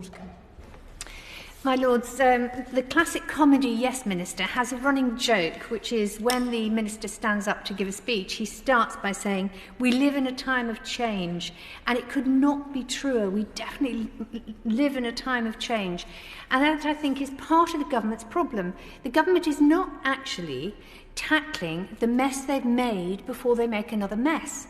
Watercombe. My Lords, the classic comedy Yes Minister has a running joke, which is when the Minister stands up to give a speech, he starts by saying, "We live in a time of change," and it could not be truer. We definitely live in a time of change. And that, I think, is part of the government's problem. The government is not actually tackling the mess they've made before they make another mess.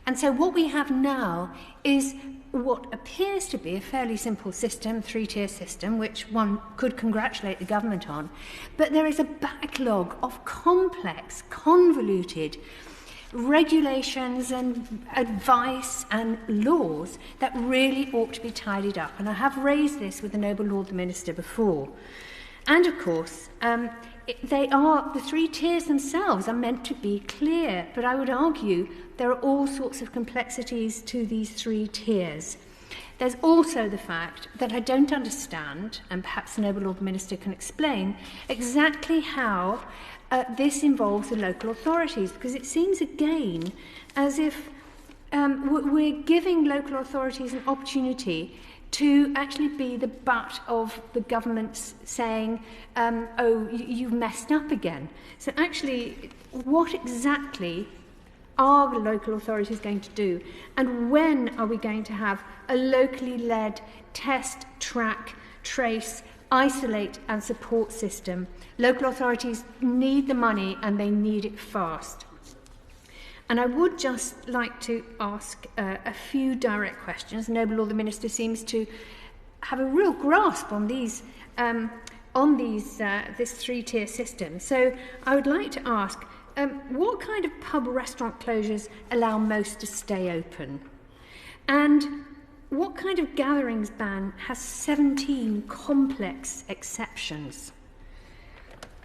And so what we have now is what appears to be a fairly simple system, three-tier system, which one could congratulate the government on, but there is a backlog of complex, convoluted regulations and advice and laws that really ought to be tidied up. And I have raised this with the Noble Lord the Minister before. And of course, the three tiers themselves are meant to be clear, but I would argue there are all sorts of complexities to these three tiers. There's also the fact that I don't understand, and perhaps the Noble Lord the Minister can explain, exactly how this involves the local authorities, because it seems again as if we're giving local authorities an opportunity to actually be the butt of the government's saying, oh, you've messed up again. So actually, what exactly are the local authorities going to do? And when are we going to have a locally led test, track, trace, isolate and support system? Local authorities need the money and they need it fast. And I would just like to ask a few direct questions. Noble Lord the Minister seems to have a real grasp on this three-tier system. So I would like to ask, what kind of pub restaurant closures allow most to stay open? And what kind of gatherings ban has 17 complex exceptions?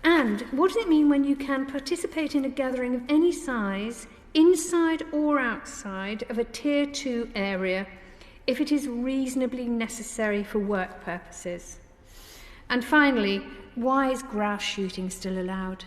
And what does it mean when you can participate in a gathering of any size, inside or outside of a Tier 2 area, if it is reasonably necessary for work purposes? And finally, why is grouse shooting still allowed?